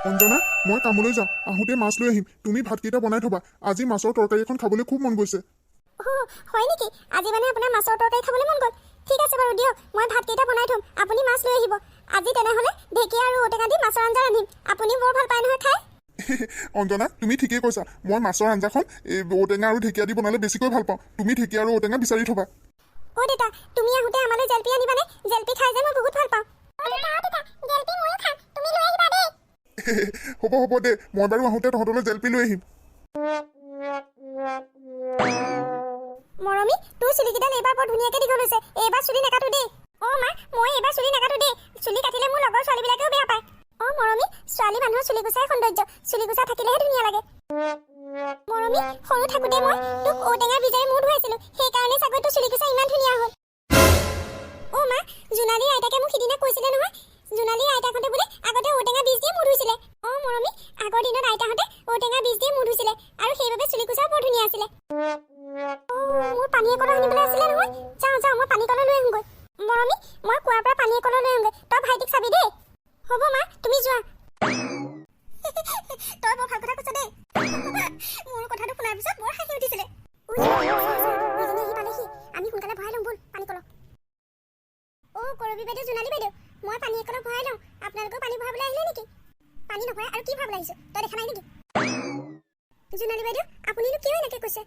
অঞ্জনা, মই কামলৈ যাওঁ, আহোঁতে মাছ লৈ আহিম। তুমি ভাতকেইটা বনাই থবা। আজি মাছৰ তৰকাৰী এখন খাবলৈ খুব মন গৈছে। হয় নেকি? আজি মানে আপোনাৰ মাছৰ তৰকাৰী খাবলৈ মন গ'ল। ঠিক আছে বাৰু দিয়ক, মই ভাতকেইটা বনাই থ'ম, আপুনি মাছ লৈ আহিব। আজি তেনেহ'লে ঢেকীয়া আৰু ঔটেঙা দি মাছৰ আঞ্জা ৰান্ধিম। আপুনি বৰ ভাল পায় নহয় খাই। অঞ্জনা, তুমি ঠিকেই কৈছা। মই মাছৰ আঞ্জাখন ঔটেঙা আৰু ঢেকীয়া দি বনালে বেছিকৈ ভাল পাওঁ। তুমি ঢেকীয়া আৰু ঔটেঙা বিচাৰি থবা। দেতা, তুমি আহোঁতে আমালৈ জেলপি আনিবানে? জেলপি খাই যে মই বহুত ভাল পাওঁ। জেলপি ময়ো খাম, তুমি লৈ আহিবা দেই। হ'ব দে, মই বাৰু আহোঁতে তহঁতলৈ জেলপি লৈ আহিম। মৰমী, তোৰ চুলিকেইডাল এইবাৰ বৰ ধুনীয়াকৈ দীঘল হৈছে। এইবাৰ চুলি নাকাটো দেই। মা, মই এইবাৰ চুলি নাকাটো দেই। চুলি কাটিলে মোৰ লগৰ ছোৱালীবিলাকেও বেয়া পায়। মৰমী, ছোৱালী মানুহৰ চুলি গুচাই সৌন্দৰ্য। চুলি গুচা থাকিলেহে ধুনীয়া লাগে। মৰমী, সৰু থাকোঁতে মই তোক ঔটেঙা ভিজাই মূৰ ধুৱাইছিলোঁ। সেইকাৰণে চাগৈ তোৰ চুলি গুচা ইমান ধুনীয়া হ'ল। মা, জোনালীৰ আইতাকে মোক সিদিনা কৈছিলে নহয়, জোনালীৰ আইতাহঁতে বোলে আগতে ঔটেঙা বীজ দিয়ে মূৰ ধুইছিলে। মৰমী, আগৰ দিনত আইতাহঁতে ঔটেঙা বীজ দিয়ে মূৰ ধুইছিলে আৰু সেইবাবে চুলি গুচাও বৰ ধুনীয়া আছিলে। মোৰ পানী একলো আনিবলৈ আছিলে নহয়। যাওঁ, মই পানী কলো লৈ আহোঁগৈ। মৰমী, মই কুঁৱাৰ পৰা পানী একলো লৈ আহোঁগৈ। তই ভাইটিক চাবি দেই। হ'ব মা, তুমি যোৱা। তই বৰ ভাল কথা কৈছ দেই। মোৰ কথাটো শুনাৰ পিছত বৰ হাঁহি উঠিছিলে। আমি সোনকালে ভৰাই লওঁ ব'ল পানী কলহ। কৰবী বাইদেউ, জোনালী বাইদেউ, মই পানী একলহ ভৰাই লওঁ। আপোনালোকেও পানী ভৰাবলৈ আহিলে নেকি? পানী নভৰাই আৰু কি ভৰাবলৈ আহিছোঁ? তই দেখা নাই নেকি? জোনালী বাইদেউ, আপুনিনো কিয় এনেকৈ কৈছে?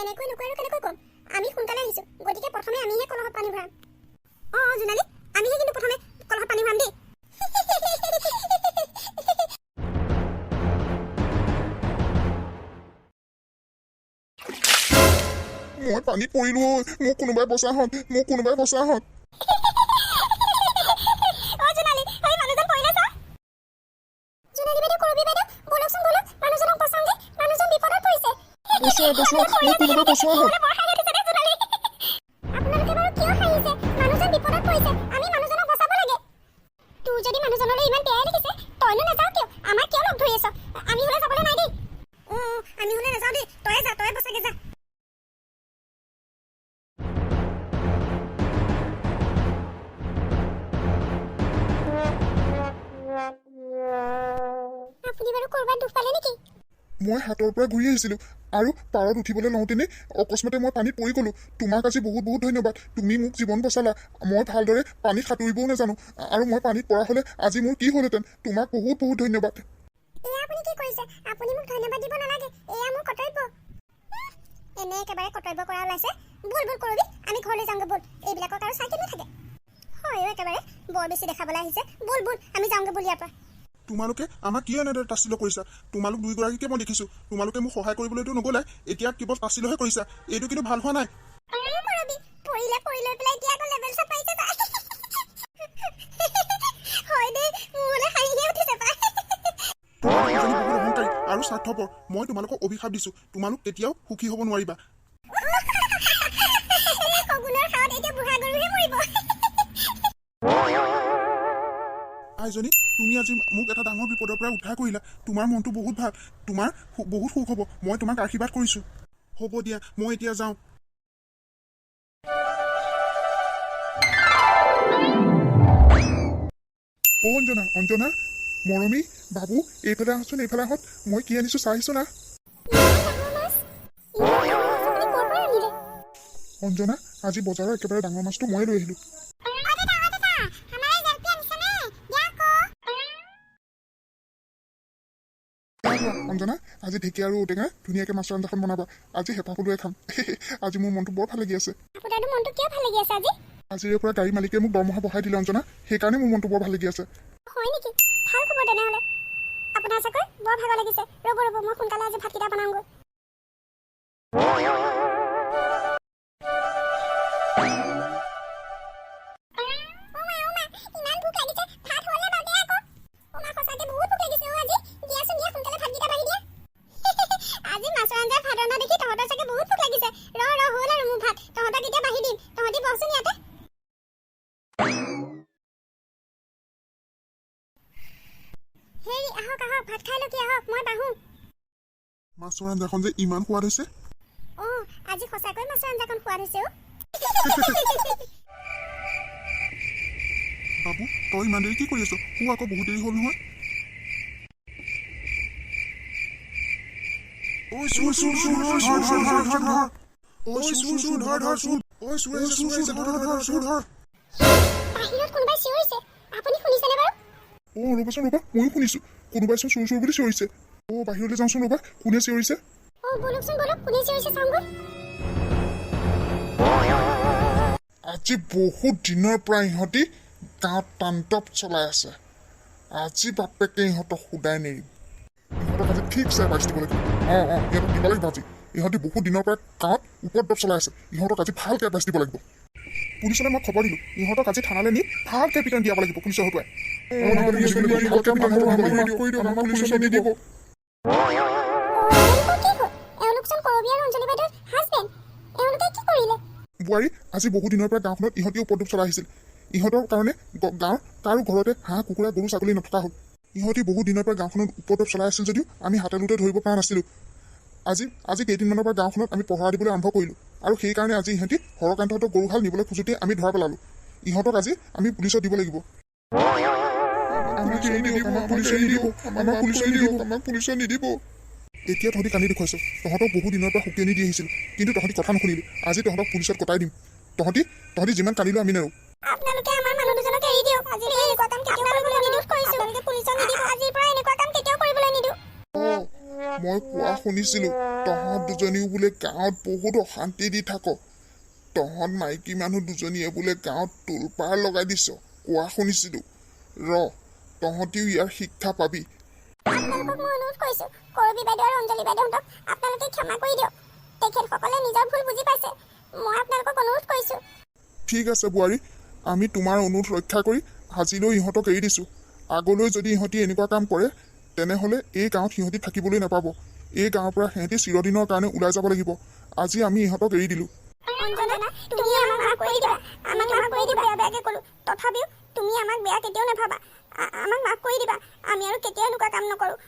এনেকৈ নকয় আৰু কেনেকৈ ক'ম? আমি সোনকালে আহিছোঁ, গতিকে প্ৰথমে আমিহে কলহত পানী ভৰাম। জোনালী, আমিহে কিন্তু প্ৰথমে কলহত পানী ভৰাম দেই। মই পানীত পৰিলোঁ। মোক কোনোবাই বচাহঁত। জোনালী, এই মানুহজন পৰিলে চা। জোনালী বাইদেউ, কৰবী বাইদেউ, ব'লকচোন ব'লক, মানুহজনক বচাওঁগে। মানুহজন বিপদত পৰিছে। বচোৱা, মোক কোনোবাই বচোৱাহঁত। আপোনালোকে বাৰু কিয় হাঁহিছে? মানুহজন বিপদত পৰিছে, আমি মানুহজনক বচাব লাগে। তোৰ যদি মানুহজনলৈ ইমান বেয়াই লাগিছে, তইনো নাযাৱ কিয়? আমাক কিয় লগ ধৰি আছ? আমি হ'লে যাবলৈ নাই দেই। আমি হ'লে নাযাওঁ দেই। তয়ে যা, তয়ে বচাগে যা। আপুনি বাৰু ক'ৰবাত দুখ পালে নেকি? মই হাতৰ পৰা ঘূৰি আহিছিলোঁ আৰু পাৰত উঠিবলৈ লওঁতেনে অকস্মাতে মই পানীত পৰি গ'লোঁ। তোমাক আজি বহুত ধন্যবাদ। তুমি মোক জীৱন বচালা। মই ভালদৰে পানীত সাঁতুৰিবও নাজানো আৰু মই পানীত পৰা হ'লে আজি মোৰ কি হ'লহেঁতেন। তোমাক বহুত ধন্যবাদ। এয়া আপুনি কি কৰিছে? আপুনি মোক ধন্যবাদ দিব নালাগে। এয়া মোৰ কৰ্তব্য। এনে একেবাৰে কৰ্তব্য কৰা ওলাইছে। ব'ল কৰবী, আমি ঘৰলৈ যাওঁগৈ ব'ল। এইবিলাকক আৰু চাই কেনে থাকে। হয়, একেবাৰে বৰ বেছি দেখাবলৈ আহিছে। ব'ল আমি যাওঁগৈ ব'ল ইয়াৰ পৰা। তোমালোকে আমাক কিয় এনেদৰে তাচ্ছিল্য কৰিছা? তোমালোক দুয়োগৰাকীকে মই দেখিছোঁ। তোমালোকে মোক সহায় কৰিবলৈতো নগ'লা, এতিয়া কেৱল তাচ্ছিল্যহে কৰিছা। এইটো কিন্তু ভাল হোৱা নাই। পৰি লৈ পেলাই এতিয়া আকৌ লেভেল চাপ পাইছে তাই। হয় দেই, মোৰলৈ হাঁহিয়ে উঠিছে পাই। তোমালোক বহুত অহংকাৰী আৰু স্বাৰ্থপৰ। মই তোমালোকক অভিশাপ দিছোঁ, তোমালোক কেতিয়াও সুখী হ'ব নোৱাৰিবা। শগুনৰ হাত এতিয়া বুঢ়া গৰুহে মৰিব। আইজনী, তুমি আজি মোক এটা ডাঙৰ বিপদৰ পৰা উদ্ধাৰ কৰিলা। তোমাৰ মনটো বহুত ভাল। তোমাৰ বহুত সুখ হ'ব। মই তোমাক আশীৰ্বাদ কৰিছোঁ। হ'ব দিয়া, মই এতিয়া যাওঁ। অঞ্জনা, মৰমী, বাবু, এইফালে আহচোন, এইফালে আহত। মই কি আনিছোঁ চাইছোঁ না। অঞ্জনা, আজি বজাৰৰ একেবাৰে ডাঙৰ মাছটো মই লৈ আহিলোঁ। অঞ্জনা, আজি ঢেকীয়া আৰু ঔটেঙা ধুনীয়াকৈ মাছৰ আঞ্জাখন বনাবা। আজি হেঁপাহ পলুৱাই খাম। আজি মোৰ মনটো বৰ ভাল লাগি আছে। আজিৰে পৰা গাড়ী মালিকে মোক দৰমহা বঢ়াই দিলে অঞ্জনা, সেইকাৰণে মোৰ মনটো বৰ ভাল লাগি আছে। হয় নেকি? ভাল খবৰ তেনেহ'লে। আপোনাৰ চাগৈ বৰ ভাগৰ লাগিছে। ৰ'ব, মই সোনকালে আজি ভাতকেইটা বনাওঁগৈ। ইমান ভোক লাগিছে, ভাত হ'লে বাদে আকৌ। সঁচাকে বহুত ভোক লাগিছে আজি। দিয়াচোন, সোনকালে ভাতকেইটা বাঢ়ি দিয়া। আজি মাছৰ আঞ্জাৰ ভাত ৰন্ধা দেখি তহঁতৰ চাগে বহুত ভোক লাগিছে। ৰ হ'ল আৰু মোৰ ভাত। তহঁতক এতিয়া বাঢ়ি দিম। তহঁতি বহচোন ইয়াতে। হেৰি, আহক, ভাত খাই লকি আহক, মই বাঢ়ো। মাছৰ আঞ্জাখন যে ইমান সোৱাদ হৈছে। আজি সঁচাকৈ মাছৰ আঞ্জাখন সোৱাদ হৈছে। বাবু, তই ইমান দেৰি কি কৰি আছ? আকৌ বহুত দেৰি হ'ল নহয়। ঐ চুৰ চুৰ চুৰ ধৰ ধৰ ধৰ ধৰ ধৰ ঐ চুৰ চুৰ ধৰ ধৰ চুৰ ঐ চুৰ চুৰ ধৰ ধৰ ধৰ চুৰ ধৰ বাহিৰত কোনোবাই চিঞৰিছে আপুনি শুনিছেনে বাৰু ৰ'বাচোন ৰ'বা ময়ো শুনিছোঁ কোনোবাইচোন চুৰ চুৰ বুলি চিঞৰিছে বাহিৰলৈ যাওঁচোন ৰ'বা কোনে চিঞৰিছে বলকচোন বলক কোনে চিঞৰিছে চাওঁগৈ আজি বহুত দিনৰ পৰা ইহঁতি গাঁৱত তাণ্ডৱ চলাই আছে আজি বাপেকে ইহঁতক সোধাই নেৰিম ইহঁতক আজি ঠিকছে এডভাইচ দিব লাগিব ইহঁতক দিব লাগিব আজি ইহঁতি বহুত দিনৰ পৰা গাঁৱত উপদ্ৰৱ চলাই আছে ইহঁতক আজি ভালকৈ এডভাইচ দিব লাগিব পুলিচলৈ মই খবৰ দিলোঁ ইহঁতক আজি থানালৈ নি ভালকৈ পিটন দিয়াব লাগিব পুলিচৰ হতুৱাই পুলিচে নিদিব এওঁলোকচোন কৰবী আৰু অঞ্জলি বাইদেউৰ হাজবেণ্ড এওঁলোকে কি কৰিলে বোৱাৰী আজি বহু দিনৰ পৰা গাঁওখনত ইহঁতি উপদ্ৰৱ চলাই আহিছিল ইহঁতৰ কাৰণে গাঁৱৰ কাৰো ঘৰতে হাঁহ কুকুৰা গৰু ছাগলী নথকা হ'ল ইহঁতি বহু দিনৰ পৰা গাঁওখনত উপদ্ৰৱ চলাই আছিল যদিও আমি হাতে লোতে ধৰিব পৰা নাছিলোঁ আজি কেইদিনমানৰ পৰা গাঁওখনত আমি পহৰা দিবলৈ আৰম্ভ কৰিলোঁ আৰু সেইকাৰণে আজি ইহঁতি হৰকান্তহঁতৰ গৰুহাল নিবলৈ খোজোতে আমি ধৰা পেলালোঁ ইহঁতক আজি আমি পুলিচত দিব লাগিব এতিয়া তহঁতি কান্দি দেখুৱাইছ তহঁতক বহু দিনৰ পৰা সুকিয়নি দি আহিছিল কিন্তু তহঁতি কথা নুশুনিলি আজি তহঁতক পুলিচত কটাই দিম তহঁতি যিমান কান্দিলেও আমি নেৰো আপোনালোকে আমাৰ মানুহ দুজনক এৰি দিয়ক আজি এনেকুৱা কাম কেতিয়াও কৰিবলৈ নিদিওঁ কৰিছোঁ আপোনালোকে পুলিচত নিদিব আজিৰ পৰা এনেকুৱা কাম কেতিয়াও কৰিবলৈ নিদিওঁ মই কোৱা শুনিছিলোঁ তহঁত দুজনীও বোলে গাঁৱত বহুত অশান্তি দি থাক তহঁত মাইকী মানুহ দুজনীয়ে বোলে গাঁৱত তোলপাৰ লগাই দিছ কোৱা শুনিছিলোঁ তহঁতিও ইয়াৰ শিক্ষা পাবি আপোনালোকক মই অনুৰোধ কৰিছোঁ কৰবী বাইদেউ আৰু অঞ্জলি বাইদেউহঁতক আপোনালোকে ক্ষমা কৰি দিয়ক তেখেতসকলে নিজৰ ভুল বুজি পাইছে মই আপোনালোকক অনুৰোধ কৰিছোঁ ঠিক আছে বোৱাৰী আমি তোমাৰ অনুৰোধ ৰক্ষা কৰি আজিলৈ ইহঁতক এৰি দিছোঁ আগলৈ যদি ইহঁতি এনেকুৱা কাম কৰে তেনেহ'লে এই গাঁৱত সিহঁতি থাকিবলৈ নাপাব এই গাঁৱৰ পৰা সিহঁতি চিৰদিনৰ কাৰণে ওলাই যাব লাগিব আজি আমি ইহঁতক এৰি দিলোঁ অঞ্জনা তুমি আমাক মাফ কৰি দিবা আমাক মাফ কৰি দিবা বেয়াকৈ ক'লোঁ তথাপিও তুমি আমাক বেয়া কেতিয়াও নাভাবা আমাক মাফ কৰি দিবা আমি আৰু কেতিয়াও এনেকুৱা কাম নকৰোঁ